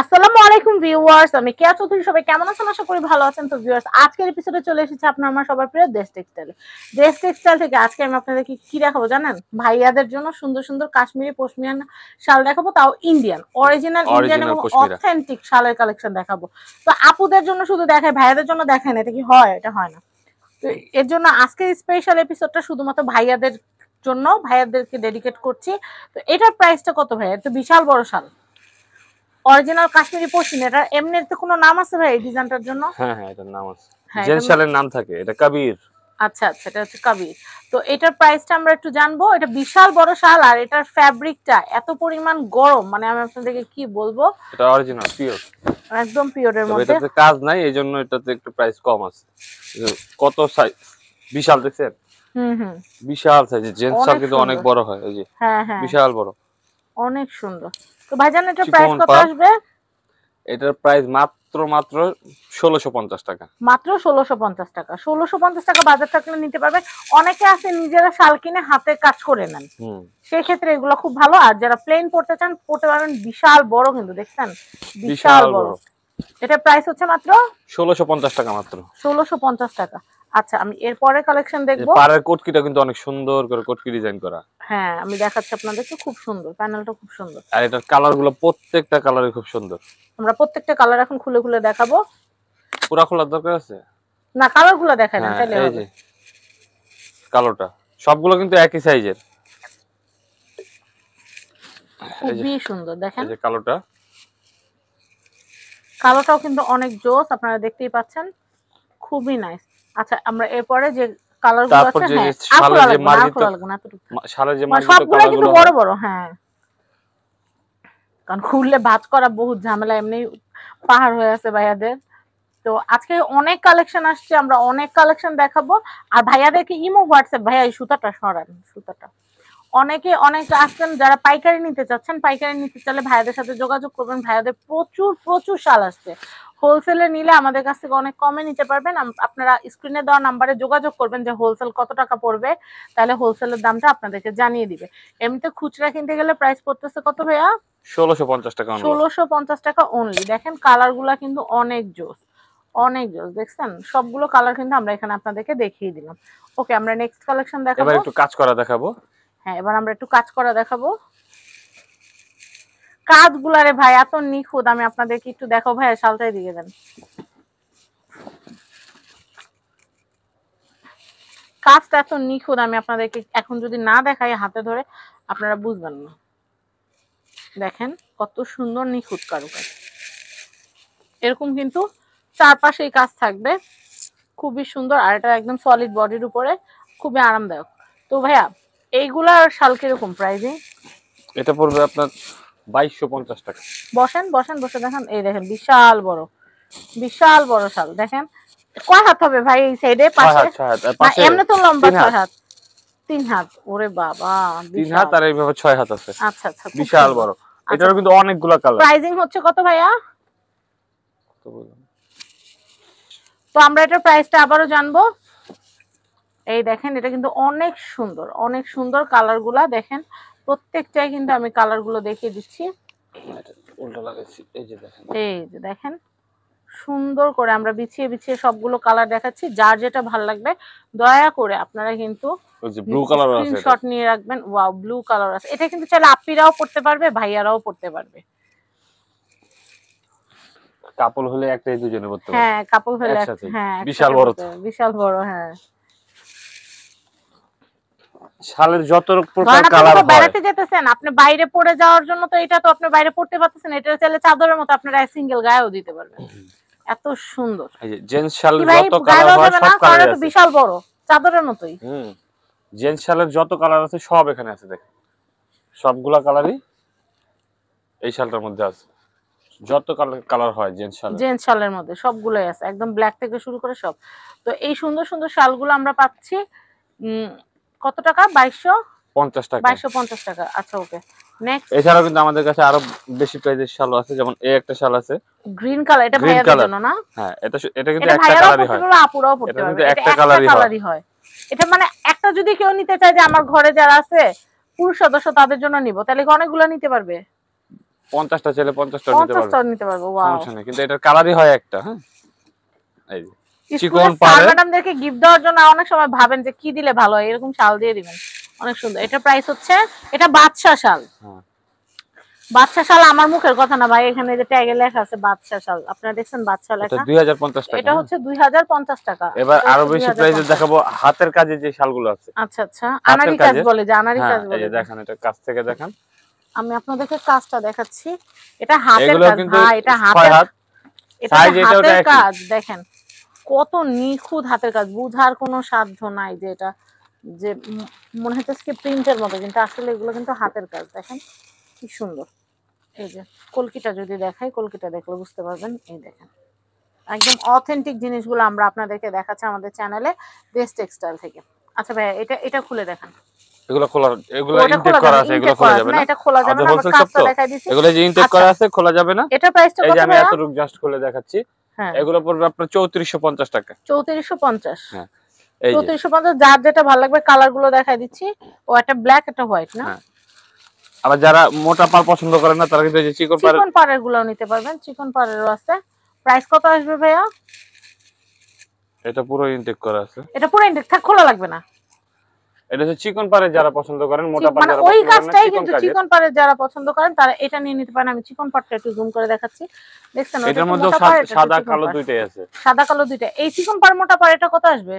আসসালামু আলাইকুম ভিউয়ার্স, আমি কেয়া চৌধুরী। সবাই কেমন আছেন? আশা করি ভালো আছেন। তো ভিউয়ার্স, আজকের এপিসোডে চলে এসেছে আপনার আমার সবার প্রিয় দেশ টেক্সটাইল। দেশ টেক্সটাইল থেকে আজকে আমি আপনাদেরকে কি দেখাবো জানেন? ভাইয়াদের জন্য সুন্দর সুন্দর কাশ্মীরি পশমিনা শাল দেখাবো, তাও ইন্ডিয়ান, অরিজিনাল ইন্ডিয়ান এবং পশমিনা। অথেন্টিক শালের কালেকশন দেখাবো। তো আপুদের জন্য শুধু দেখায়, ভাইয়াদের জন্য দেখায় না, এটা কি হয়? এটা হয় না। তো এর জন্য আজকের স্পেশাল এপিসোডটা শুধুমাত্র ভাইয়াদের জন্য, ভাইয়াদেরকে ডেডিকেট করছি। তো এটার প্রাইসটা কত ভাইয়া? এটা বিশাল বড় শাল, অরিজিনাল কাশ্মীরি পশমিনা। এটা এমনিতে কোনো নাম আছে ভাই এই ডিজাইনটার জন্য? হ্যাঁ হ্যাঁ, এটার নাম আছে, হ্যাঁ, জেন্টস শালের নাম থাকে, এটা কবির। আচ্ছা আচ্ছা, এটা হচ্ছে কাবির। তো এটার প্রাইসটা আমরা একটু জানবো। এটা বিশাল বড় শাল, আর এটার ফ্যাব্রিকটা এত পরিমাণ গরম, মানে আমি আপনাদেরকে কি বলবো, এটা অরিজিনাল পিওর, একদম পিওরের তবে মধ্যে। এটাতে কাজ নাই, এইজন্য এটাতে একটু প্রাইস কম আছে। কত সাইজ বিশাল, দেখছেন? হুম, বিশাল সাইজ, জেন্টস শাল অনেক কিন্তু অনেক সুন্দর। বড় হয়, এই যে হ্যাঁ হ্যাঁ, বিশাল বড়, অনেক সুন্দর। তো ভাইজান এটার প্রাইস চিকন কত পাড়। আসবে? এটার প্রাইস মাত্র 1650 টাকা। মাত্র 1650 টাকা। 1650 টাকা বাজার থাকলে নিতে পারবে। অনেকে আছে নিজেরা শাল কিনে হাতে কাজ করে নেন, সেক্ষেত্রে এগুলো খুব ভালো। আর যারা প্লেন পড়তে চান পড়তে পারবেন। বিশাল বড় কিন্তু, দেখছেন বিশাল বড়। এটা প্রাইস হচ্ছে মাত্র 1650 টাকা মাত্র। 1650 টাকা। আচ্ছা, আমি এরপরে কালেকশন দেখবো। পাড়ের কোটকিটা কিন্তু অনেক সুন্দর করে কোটকি ডিজাইন করা। হ্যাঁ, আমি দেখাচ্ছি আপনাদেরকে, খুব সুন্দর, প্যানেলটা খুব সুন্দর। আর এটার কালার গুলো প্রত্যেকটা কালারই খুব সুন্দর। আমরা প্রত্যেকটা কালার এখন খুলে খুলে দেখাবো। পুরা খোলার দরকার আছে না, কালার গুলো দেখাই না, হ্যাঁ, তাইলে এই হবে। যে কালোটা, সবগুলো কিন্তু একই সাইজের। খুবই সুন্দর, দেখেন এই যে কালোটা, কালোটাও কিন্তু অনেক জোস, আপনারা দেখতেই পাচ্ছেন, খুবই নাইস। আচ্ছা, আমরা এরপরে যে কালার গুলো তারপর আছে, যে হ্যাঁ, শালের যে মার্জিত, এতটুকু শালের যে মানে মার্জিত সবগুলো কিন্তু কালারগুলো বড় হয়। বড়। হ্যাঁ, কারণ খুললে ভাঁজ করা বহুত ঝামেলা, এমনি পাহাড় হয়ে আছে ভাইয়াদের। তো আজকে অনেক কালেকশন আসছে, আমরা অনেক কালেকশন দেখাবো। আর ভাইয়াদেরকে ইমো হোয়াটসঅ্যাপ, ভাইয়া এই সুতাটা সরান, সুতাটা। অনেক আসছেন যারা পাইকারি নিতে চাচ্ছেন, পাইকারি নিতে চাইলে ভাইয়াদের সাথে যোগাযোগ করবেন। ভাইয়াদের প্রচুর প্রচুর শাল আসছে। হোলসেলে নিলে আমাদের কাছ থেকে অনেক কমে নিতে পারবেন। আপনারা স্ক্রিনে দেওয়া নাম্বারে যোগাযোগ করবেন যে হোলসেল কত টাকা পড়বে, তাহলে হোলসেলের দামটা আপনাদেরকে জানিয়ে দিবে। এমনিতে খুচরা কিনতে গেলে প্রাইস পড়তেছে কত ভাইয়া? 1650 টাকা। 1650 টাকা অনলি। দেখেন কালার গুলা কিন্তু অনেক জোস, অনেক জোস, দেখছেন? সবগুলো কালার কিন্তু আমরা এখানে আপনাদেরকে দেখিয়ে দিলাম। ওকে, আমরা নেক্সট কালেকশন দেখাবো। এবার একটু কাজ করা দেখাবো। হ্যাঁ, এবার আমরা একটু কাজ করা দেখাবো। কাজগুলারে ভাই এত নিখুঁত, আমি আপনাদেরকে একটু দেখো ভাই, শালটাই দিয়ে দেন। কাজটা এত নিখুঁত, আমি আপনাদেরকে এখন যদি না দেখাই হাতে ধরে আপনারা বুঝবেন না। দেখেন কত সুন্দর নিখুঁত কারুকাজ। এরকম কিন্তু চারপাশেই কাজ থাকবে, খুবই সুন্দর। আর এটা একদম সলিড বডির উপরে, খুবই আরামদায়ক। তো ভাইয়া এইগুলার শাল কিরকম প্রাইসিং? এটা পড়বে আপনার 2250 টাকা। বসেন বসেন, বসে দেখেন, এই দেখেন বিশাল বড়, বিশাল বড় শাল। দেখেন কয় হাত হবে ভাই এই সাইডে? পাশে এমনি তো লম্বা 6 হাত। 3 হাত? ওরে বাবা, 3 হাত, আর এইভাবে 6 হাত আছে। আচ্ছা আচ্ছা, বিশাল বড়। এটারও কিন্তু অনেকগুলো কালার। প্রাইসিং হচ্ছে কত ভাইয়া? তো আমরা এটার প্রাইসটা আবারও জানবো। এই দেখেন, এটা কিন্তু অনেক সুন্দর, অনেক সুন্দর কালারগুলা। দেখেন প্রত্যেকটাই কিন্তু আমি কালারগুলো দেখিয়ে দিচ্ছি। উল্টো লাগাইছি, এই যে দেখেন, এই যে দেখেন, সুন্দর করে আমরা বিছিয়ে বিছিয়ে সবগুলো কালার দেখাচ্ছি। যার যেটা ভালো লাগবে দয়া করে আপনারা কিন্তু ওই যে ব্লু কালার আছে, স্ক্রিনশট নিয়ে রাখবেন। ওয়াও, ব্লু কালার আছে। এটা কিন্তু চাইলে আপ্পিরাও পড়তে পারবে, ভাইয়ারাও পড়তে পারবে। কাপল হলে একটাই দুজনে পড়তে পারবে। হ্যাঁ, কাপল হলে হ্যাঁ, বিশাল বড়, বিশাল বড়। হ্যাঁ, শালের যত প্রকার কালার হয়। বেড়াতে যেতেছেন আপনি, বাইরে পড়ে যাওয়ার জন্য তো এটা তো আপনি বাইরে পড়তে পারতেছেন। এটা চাইলে চাদরের মতো আপনারা সিঙ্গেল গায়েও দিতে পারবেন। এত সুন্দর। এই যে জেন্টস শালের যত কালার হয় সব কালার আছে। বিশাল বড়, চাদরের মতোই। জেন্টস শালের যত কালার আছে সব এখানে আছে, দেখেন সবগুলা কালারই এই শালটার মধ্যে আছে। যত কালার হয় জেন্টস শালের মধ্যে সবগুলোই আছে, একদম ব্ল্যাক থেকে শুরু করে সব। তো এই সুন্দর সুন্দর শালগুলো আমরা পাচ্ছি কত টাকা? 2250 টাকা। 2250 টাকা। আচ্ছা, ওকে, নেক্সট। এছাড়াও কিন্তু আমাদের কাছে আরো বেশি প্রাইসের শাল আছে, যেমন এই একটা শাল আছে গ্রিন কালার, এটা ভাইয়াদের জন্য না? হ্যাঁ, এটা কিন্তু একটা কালারই হয়, আপুরাও পড়তে পারবে। এটা একটা কালারই হয়। এটা মানে একটা যদি কেউ নিতে চায় যে আমার ঘরে যারা আছে পুরুষ সদস্য তাদের জন্য নিব, তাহলে অনেকগুলো নিতে পারবে। 50টা চাইলে 50টা নিতে 50 পারবে, টাও নিতে পারবো। ওয়াও, সমস্যা নেই, কিন্তু এটার কালারই হয় একটা। হ্যাঁ, এই যে চিকন স্কুলের স্যার পাড়ে, ম্যাডামদেরকে গিফট দেওয়ার জন্য অনেক সময় ভাবেন যে কি দিলে ভালো হয়, এরকম শাল দিয়ে দিবেন, অনেক সুন্দর। এটা প্রাইস হচ্ছে, এটা বাদশা শাল। হ্যাঁ বাদশা শাল আমার মুখের কথা না ভাই, এখানে যে ট্যাগে লেখা আছে বাদশা শাল, আপনারা দেখছেন বাদশা এটা লেখা। 2050 টাকা। এটা হ্যাঁ, হচ্ছে 2050 টাকা। এবার এটা আরো হচ্ছে বেশি প্রাইসে 2050। দেখাবো হাতের কাজে যে শালগুলো আছে। আচ্ছা আচ্ছা, হাতের আনারি কাজ কাজের, বলে, যে আনারি হ্যাঁ কাজ এই বলে যে যে। দেখেন, এটা কাছ থেকে দেখেন, আমি আপনাদেরকে কাজটা দেখাচ্ছি। এটা হাতের এগুলো কাজ কিন্তু ভাই, এটা 6 হাতের, হাত এটা যে সাইজ, এটা ওটা হাতের একই। কাজ দেখেন, কত নিখুঁত হাতের কাজ, বুঝার কোনো সাধ্য নাই যে এটা যে মনে হচ্ছে কি প্রিন্টের মতো, কিন্তু আসলে এগুলো কিন্তু হাতের কাজ। দেখেন কি সুন্দর। এই যে কলকিটা যদি দেখাই, কলকিটা দেখলে বুঝতে পারবেন। এই দেখেন একদম অথেন্টিক জিনিসগুলো আমরা আপনাদেরকে দেখাচ্ছি আমাদের চ্যানেলে দেশ টেক্সটাইল থেকে। আচ্ছা ভাই, এটা এটা খুলে দেখান। এগুলো খোলা, এগুলো ওটা ইনটেক খোলা করা যাবে, আছে, এগুলো ইনটেক খোলা করা আছে যাবে না, না, এটা খোলা যাবে আমাদের না, আমরা হোলসেল শপ কাজটা তো, দেখাই দিছি। এগুলো যে ইনটেক আচ্ছা, করা আছে খোলা যাবে না। এটা প্রাইসটা এই কত যে আমি ভাইয়া? এতটুকু জাস্ট খুলে দেখাচ্ছি, হ্যাঁ, এগুলো পড়বে আপনার 3450 টাকা। 3450। হ্যাঁ এই যে, 3450, যার যেটা ভালো লাগবে কালার গুলো দেখাই দিচ্ছি। ও একটা ব্ল্যাক, একটা হোয়াইট না? হ্যাঁ আবার যারা মোটা পার পছন্দ করেন না, তারা কিন্তু এই যে চিকন পার, চিকন পাড়ের গুলোও নিতে পারবেন, চিকন পাড়েরও আছে। প্রাইস কত আসবে ভাইয়া? এটা পুরো ইনটেক করা আছে। এটা পুরো ইনটেক থাক, খোলা লাগবে না। এটা হচ্ছে চিকন পারে যারা পছন্দ করেন, মোটা পার মানে যারা ওই পছন্দ করেন না, কাজটাই চিকন কিন্তু কাজের। চিকন পাড়ের যারা পছন্দ করেন তারা এটা নিয়ে নিতে পারেন। আমি চিকন পাড়টা একটু জুম করে দেখাচ্ছি। দেখছেন ওটা এটার একটু মধ্যে মোটা পাড়, এটা একটু সাদা চিকন কালো পাড়। দুইটাই আছে। সাদা কালো দুইটা। এই চিকন পাড় মোটা পাড় এটা কত আসবে?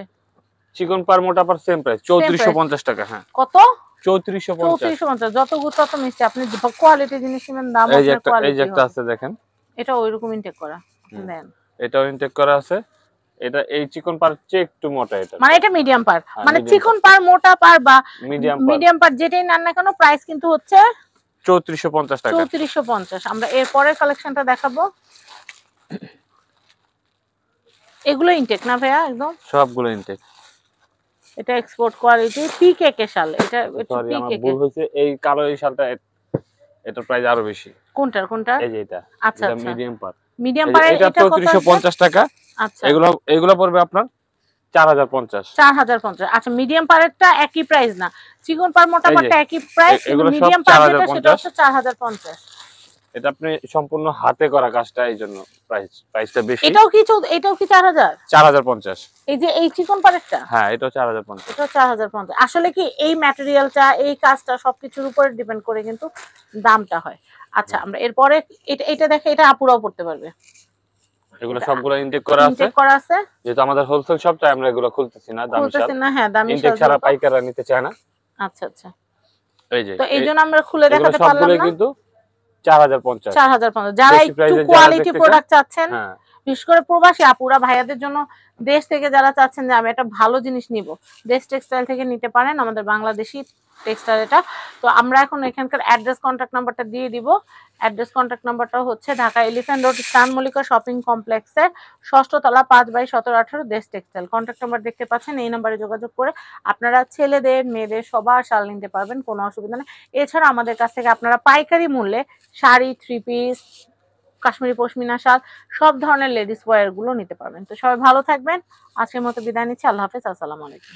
চিকন পার মোটা পার সেম প্রাইস, সেম প্রাইস 3450 টাকা। হ্যাঁ কত? 3450। 3450। যত গুড তত মিষ্টি। আপনি কোয়ালিটি জিনিস নেবেন, দাম এই যে আপনার একটা, এই যে কোয়ালিটি একটা হবে। আছে দেখেন, এটা ওইরকম ইনটেক করা। দেন এটাও ইনটেক করা আছে। এটা এই চিকন পার চেয়ে একটু মোটা, এটা মানে এটা মিডিয়াম পার, হ্যাঁ, মানে medium চিকন পার, মোটা পার বা মিডিয়াম পার মিডিয়াম পার যেটাই নেন না কেন, প্রাইস কিন্তু হচ্ছে 3450 টাকা। 3450। আমরা এর পরের কালেকশনটা দেখাবো। এগুলো ইনটেক না ভাইয়া? একদম সবগুলো ইনটেক। এটা এক্সপোর্ট কোয়ালিটি, পিকেকে শাল। এটা একটু সরি আমার পিকেকে। ভুল হয়েছে, এই কালো এই শালটা এটার প্রাইস আরো বেশি। কোনটার কোনটার? এই যে এটা, আচ্ছা এটা আচ্ছা, মিডিয়াম পার, মিডিয়াম এই যে পারের এটা এটা কত আসবে? 3450 টাকা। আচ্ছা, এগুলো এগুলো পড়বে আপনার 4050। 4050। আচ্ছা, মিডিয়াম পারেরটা একই প্রাইস না, চিকন পার মোটা এই যে পারটা একই প্রাইস, কিন্তু এগুলো সব মিডিয়াম পার যেটা সেটা 4050। হচ্ছে 4050। এটা আপনি সম্পূর্ণ হাতে করা কাজটা, এই জন্য প্রাইসটা বেশি। এটাও কি এটাও কি 4000? 4050। এই যে এই চিকন পারেরটা, হ্যাঁ এটাও 4050। এটা 4050। আসলে কি এই ম্যাটেরিয়ালটা, এই কাজটা সবকিছুর উপরে ডিপেন্ড করে কিন্তু দামটা হয়। আচ্ছা, আমরা এরপরে এটা এটা দেখে, এটা আপুরাও পড়তে পারবে। এগুলো সবগুলো ইনটেক করা আছে। ইনটেক করা আছে। যেহেতু আমাদের হোলসেল শপ, তাই আমরা এগুলো খুলতেছি না, দামি শাল খুলতেছি না, হ্যাঁ দামি ইনটেক শাল ছাড়া যেহেতু। পাইকাররা নিতে চায় না। আচ্ছা আচ্ছা, এই যে তো এই জন্য আমরা খুলে এগুলো দেখাতে পারলাম সবগুলোই না। কিন্তু 4050। 4050। যারা বেশি একটু প্রাইসে যারা কোয়ালিটি দেখতে চান, প্রোডাক্ট চাচ্ছেন, হ্যাঁ বিশেষ করে প্রবাসী আপুরা ভাইয়াদের জন্য, দেশ থেকে যারা চাচ্ছেন যে আমি একটা ভালো জিনিস নিব, দেশ টেক্সটাইল থেকে নিতে পারেন, আমাদের বাংলাদেশি টেক্সটাইল এটা। তো আমরা এখন এখানকার অ্যাড্রেস কন্ট্যাক্ট নাম্বারটা দিয়ে দিব। অ্যাড্রেস কন্ট্যাক্ট নাম্বারটা হচ্ছে ঢাকা এলিফ্যান্ট রোড, স্টান মল্লিকা শপিং কমপ্লেক্সের 6ষ্ঠ তলা, 5/17-18 দেশ টেক্সটাইল। কন্ট্যাক্ট নাম্বার দেখতে পাচ্ছেন, এই নাম্বারে যোগাযোগ করে আপনারা ছেলেদের মেয়েদের সবার শাল নিতে পারবেন, কোনো অসুবিধা নেই। এছাড়া আমাদের কাছ থেকে আপনারা পাইকারি মূল্যে শাড়ি, 3 পিস, কাশ্মীরি পশমিনা শাল, সব ধরনের লেডিস ওয়্যার গুলো নিতে পারবেন। তো সবাই ভালো থাকবেন। আজকের মতো বিদায় নিচ্ছি। আল্লাহ হাফেজ। আসসালামু আলাইকুম।